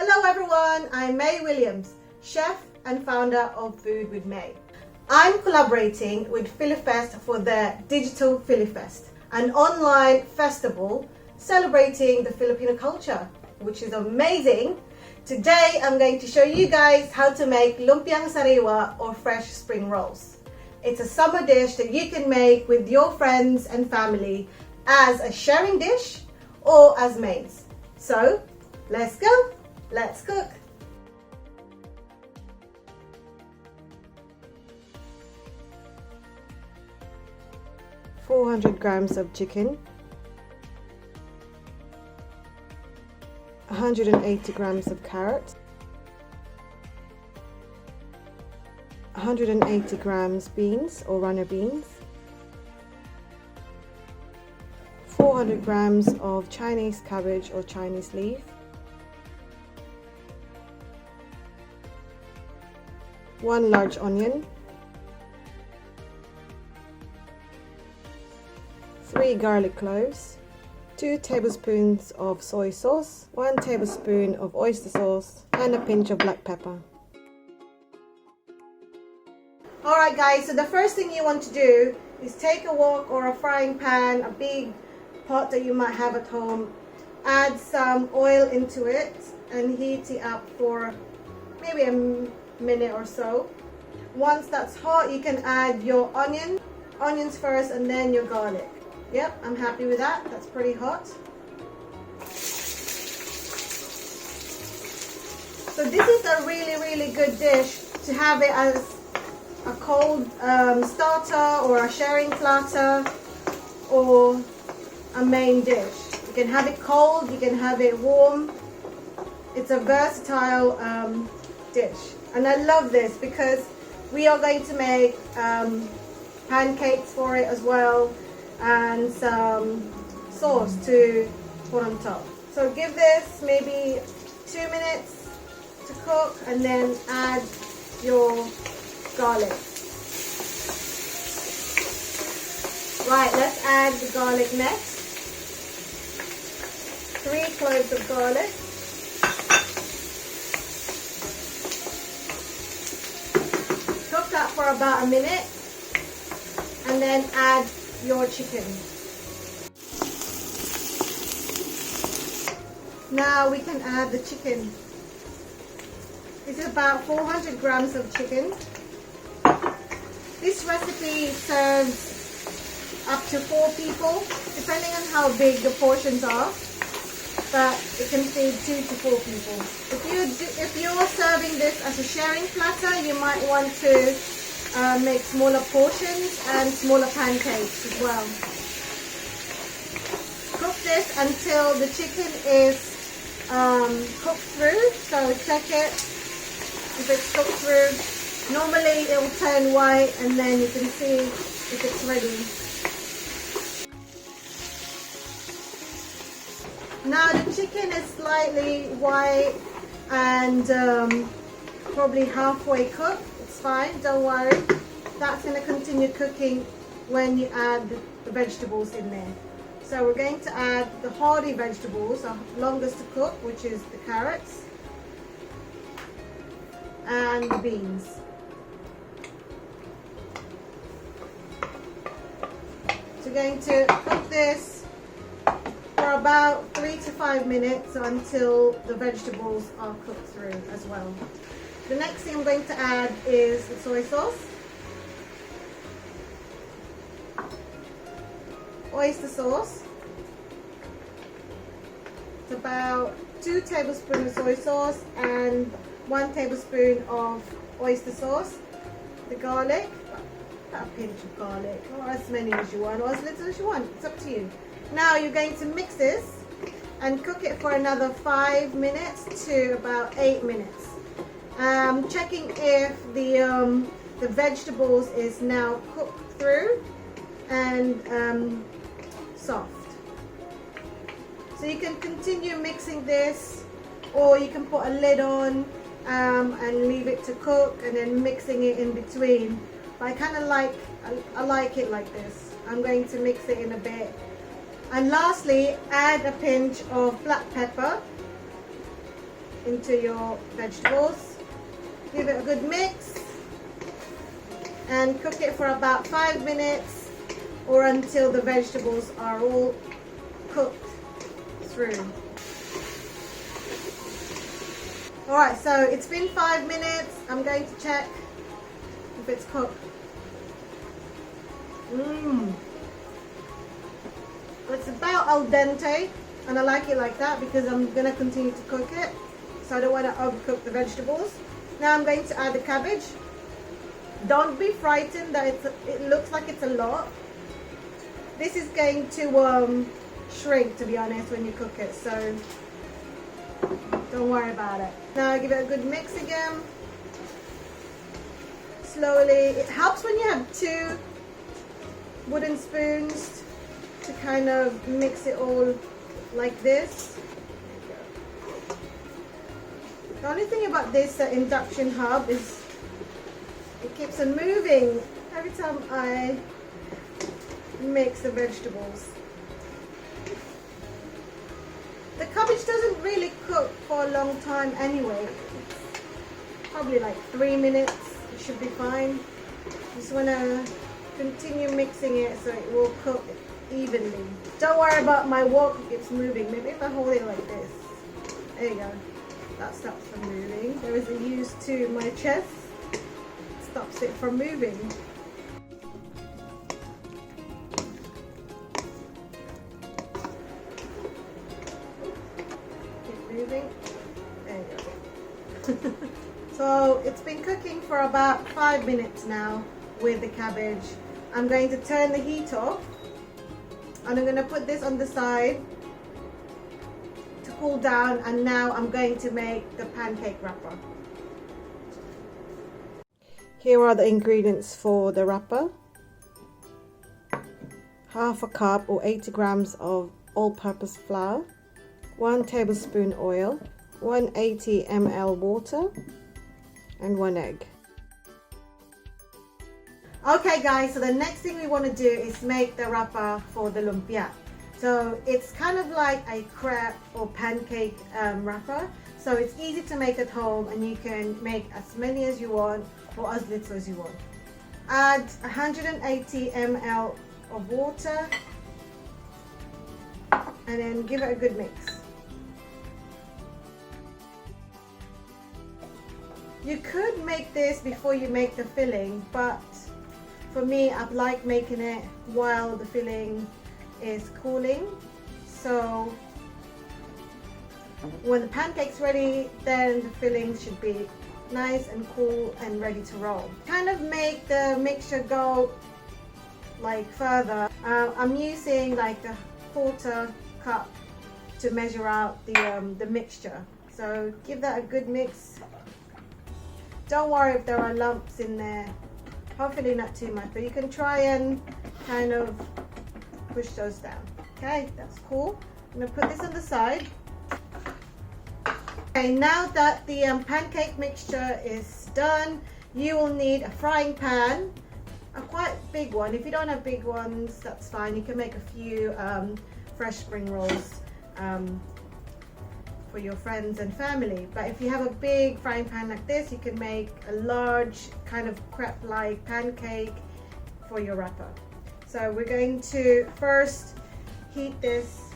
Hello everyone, I'm May Williams, chef and founder of Food with May. I'm collaborating with Filifest for their Digital Filifest, an online festival celebrating the Filipino culture, which is amazing. Today I'm going to show you guys how to make Lumpiang Sariwa or fresh spring rolls. It's a summer dish that you can make with your friends and family as a sharing dish or as mains. So let's go, let's cook. "400 grams of chicken, 180 grams of carrots, 180 grams beans or runner beans, 400 grams of Chinese cabbage or Chinese leaf, 1 large onion, 3 garlic cloves, 2 tablespoons of soy sauce, 1 tablespoon of oyster sauce, and a pinch of black pepper. Alright guys, so the first thing you want to do is take a wok or a frying pan, a big pot that you might have at home, add some oil into it and heat it up for maybe a minute or so. Once that's hot, you can add your onions first and then your garlic. Yep, I'm happy with that. That's pretty hot. So this is a really good dish to have it as a cold starter or a sharing platter or a main dish. You can have it cold, you can have it warm. It's a versatile dish, and I love this because we are going to make pancakes for it as well, and some sauce to put on top. So give this maybe 2 minutes to cook and then add your garlic. Right, let's add the garlic next. 3 cloves of garlic. Cook that for about a minute and then add your chicken. Now we can add the chicken. This is about 400 grams of chicken. This recipe serves up to 4 people, depending on how big the portions are, but it can feed 2 to 4 people. If you're serving this as a sharing platter, you might want to make smaller portions and smaller pancakes as well. Cook this until the chicken is cooked through, so check it if it's cooked through. Normally it will turn white and then you can see if it's ready. Now the chicken is slightly white and probably halfway cooked. It's fine, don't worry. That's going to continue cooking when you add the vegetables in there. So we're going to add the hardy vegetables, the longest to cook, which is the carrots and the beans. So we're going to cook this for about 3 to 5 minutes until the vegetables are cooked through as well. The next thing I'm going to add is the soy sauce, oyster sauce. It's about 2 tablespoons of soy sauce and 1 tablespoon of oyster sauce. The garlic, about a pinch of garlic, or as many as you want, or as little as you want. It's up to you. Now you're going to mix this and cook it for another 5 minutes to about 8 minutes. Checking if the vegetables is now cooked through and soft. So you can continue mixing this, or you can put a lid on and leave it to cook and then mixing it in between. But I like it like this. I'm going to mix it in a bit. And lastly, add a pinch of black pepper into your vegetables. Give it a good mix and cook it for about 5 minutes or until the vegetables are all cooked through. Alright, so it's been 5 minutes. I'm going to check if it's cooked. It's about al dente, and I like it like that because I'm going to continue to cook it, so I don't want to overcook the vegetables. Now I'm going to add the cabbage. Don't be frightened that it looks like it's a lot. This is going to shrink, to be honest, when you cook it, so don't worry about it. Now give it a good mix again. Slowly. It helps when you have 2 wooden spoons to kind of mix it all like this. The only thing about this induction hob is it keeps on moving every time I mix the vegetables. The cabbage doesn't really cook for a long time anyway. It's probably like 3 minutes. It should be fine. Just want to continue mixing it so it will cook evenly. Don't worry about my wok, it's moving. Maybe if I hold it like this. There you go. That stops from moving. There is a use to my chest. It stops it from moving. Moving. There you go. So it's been cooking for about 5 minutes now with the cabbage. I'm going to turn the heat off and I'm going to put this on the side to cool down, and now I'm going to make the pancake wrapper. Here are the ingredients for the wrapper. Half a cup or 80 grams of all-purpose flour, 1 tablespoon oil, 180 ml water, and 1 egg. Okay guys, so the next thing we want to do is make the wrapper for the lumpia. So it's kind of like a crepe or pancake wrapper. So it's easy to make at home, and you can make as many as you want or as little as you want. Add 180 ml of water and then give it a good mix. You could make this before you make the filling, but for me, I like making it while the filling is cooling. So when the pancake's ready, then the filling should be nice and cool and ready to roll. Kind of make the mixture go like further. I'm using like a 1/4 cup to measure out the mixture. So give that a good mix. Don't worry if there are lumps in there. Hopefully not too much, but you can try and kind of push those down. Okay, that's cool. I'm gonna put this on the side. Okay, now that the pancake mixture is done, you will need a frying pan, a quite big one. If you don't have big ones, that's fine. You can make a few fresh spring rolls for your friends and family. But if you have a big frying pan like this, you can make a large kind of crepe-like pancake for your wrapper. So we're going to first heat this.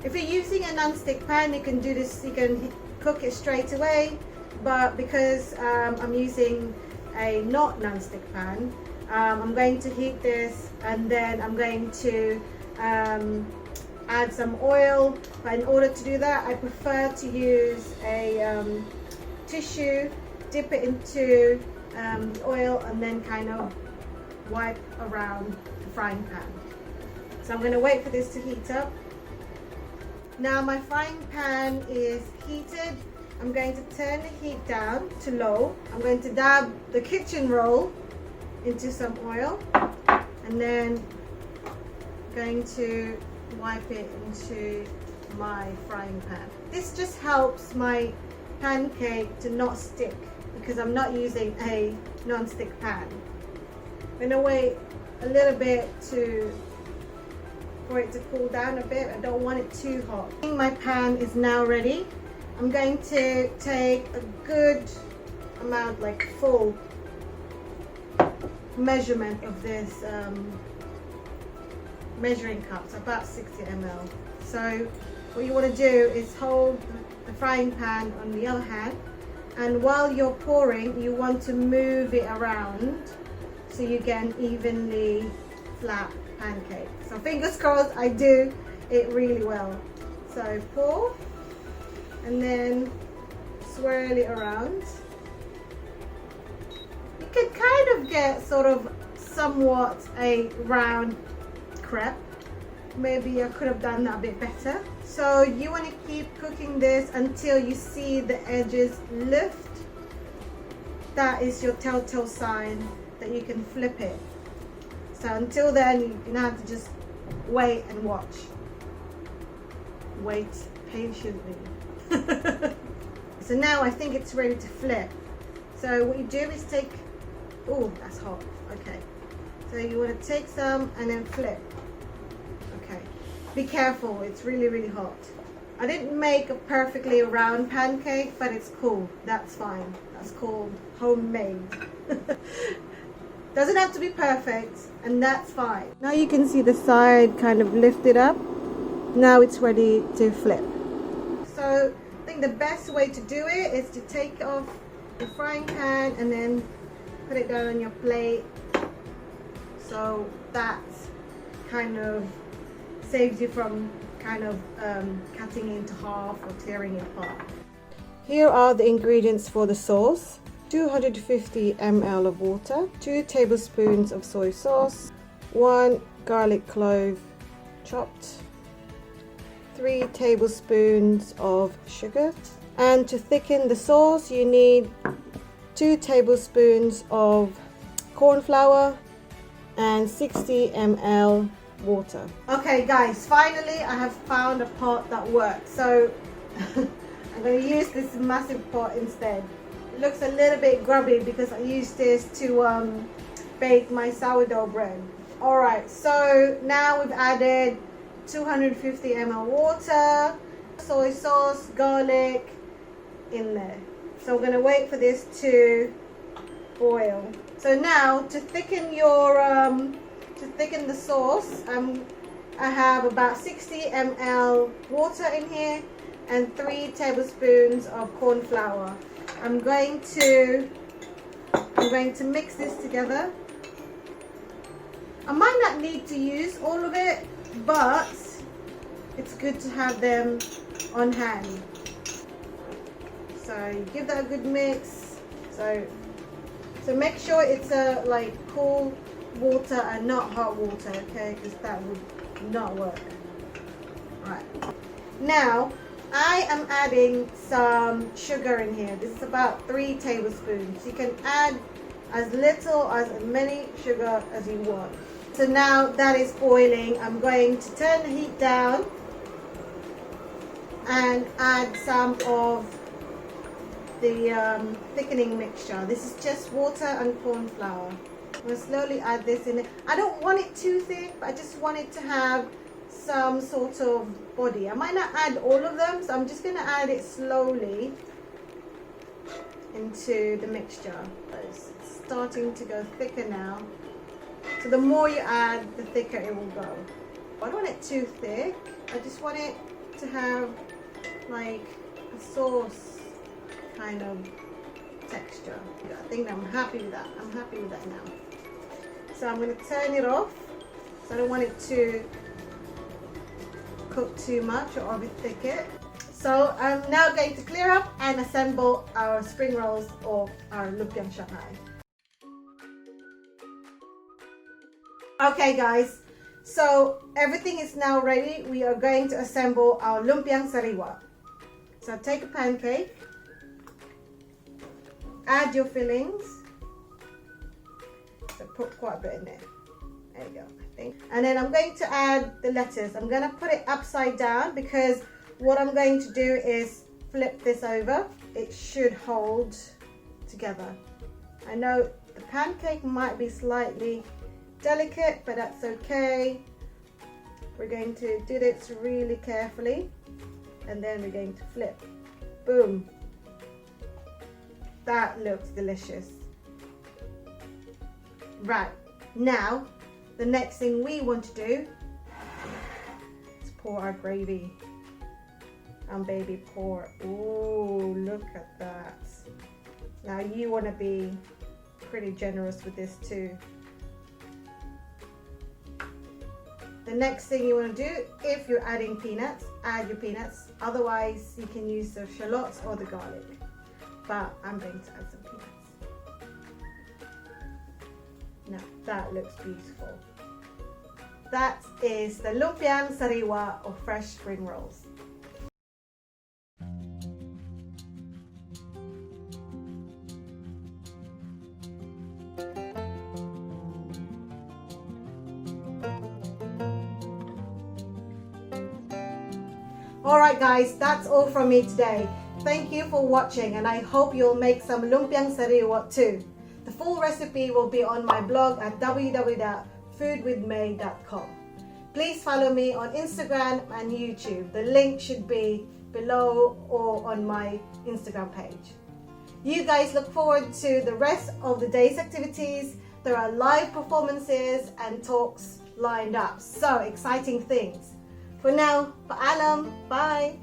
If you're using a non-stick pan, you can do this, you can cook it straight away, but because I'm using a not non-stick pan, I'm going to heat this and then I'm going to add some oil. But in order to do that, I prefer to use a tissue, dip it into the oil and then kind of wipe around the frying pan. So I'm going to wait for this to heat up. Now my frying pan is heated. I'm going to turn the heat down to low. I'm going to dab the kitchen roll into some oil and then going to wipe it into my frying pan. This just helps my pancake to not stick because I'm not using a non-stick pan. I'm going to wait a little bit for it to cool down a bit. I don't want it too hot. My pan is now ready. I'm going to take a good amount, like full measurement of this measuring cups, about 60 ml. So what you want to do is hold the frying pan on the other hand, and while you're pouring you want to move it around so you get an evenly flat pancake. So fingers crossed I do it really well. So pour and then swirl it around. You can kind of get sort of somewhat a round crepe. Maybe I could have done that a bit better. So you want to keep cooking this until you see the edges lift. That is your telltale sign that you can flip it. So until then you're gonna have to just wait and watch. Wait patiently. So now I think it's ready to flip. So what you do is take, oh that's hot, okay. So you want to take some and then flip. Okay, be careful, it's really, really hot. I didn't make a perfectly round pancake, but it's cool, that's fine. That's called homemade. Doesn't have to be perfect, and that's fine. Now you can see the side kind of lifted up. Now it's ready to flip. So I think the best way to do it is to take off the frying pan and then put it down on your plate. So that kind of saves you from kind of cutting it into half or tearing it apart. Here are the ingredients for the sauce. 250 ml of water, 2 tablespoons of soy sauce, 1 garlic clove chopped, 3 tablespoons of sugar, and to thicken the sauce you need 2 tablespoons of corn flour and 60 ml water. Okay guys, finally I have found a pot that works. So I'm going to use this massive pot instead. It looks a little bit grubby because I used this to bake my sourdough bread. Alright, so now we've added 250 ml water, soy sauce, garlic in there. So we're going to wait for this to boil. So now to thicken your thicken the sauce, I have about 60 ml water in here and 3 tablespoons of corn flour. I'm going to mix this together. I might not need to use all of it, but it's good to have them on hand. So you give that a good mix. So make sure it's like cool water and not hot water, okay? Because that would not work. Right. Now I am adding some sugar in here. This is about 3 tablespoons. You can add as little as many sugar as you want. So now that is boiling, I'm going to turn the heat down and add some of the thickening mixture. This is just water and corn flour. I'm going to slowly add this in. I don't want it too thick, but I just want it to have some sort of body. I might not add all of them, so I'm just going to add it slowly into the mixture. It's starting to go thicker now. So the more you add, the thicker it will go. I don't want it too thick. I just want it to have like a sauce kind of texture. I think I'm happy with that. I'm happy with that now. So I'm going to turn it off. So I don't want it to cook too much or overthick it. So I'm now going to clear up and assemble our spring rolls or our Lumpiang Shanghai. Okay guys, so everything is now ready. We are going to assemble our Lumpiang Sariwa. So take a pancake, add your fillings. So put quite a bit in there. There you go, I think. And then I'm going to add the lettuce. I'm going to put it upside down because what I'm going to do is flip this over. It should hold together. I know the pancake might be slightly delicate, but that's okay. We're going to do this really carefully and then we're going to flip. Boom. That looks delicious. Right, now the next thing we want to do is pour our gravy. And baby, pour. Oh, look at that. Now you want to be pretty generous with this too. The next thing you want to do, if you're adding peanuts, add your peanuts. Otherwise, you can use the shallots or the garlic. But I'm going to add some peanuts. Now, that looks beautiful. That is the Lumpiang Sariwa or fresh spring rolls. Alright guys, that's all from me today. Thank you for watching and I hope you'll make some Lumpiang Sariwa too. The full recipe will be on my blog at www.foodwithmay.com. Please follow me on Instagram and YouTube. The link should be below or on my Instagram page. You guys look forward to the rest of the day's activities. There are live performances and talks lined up. So exciting things. For now, paalam, bye!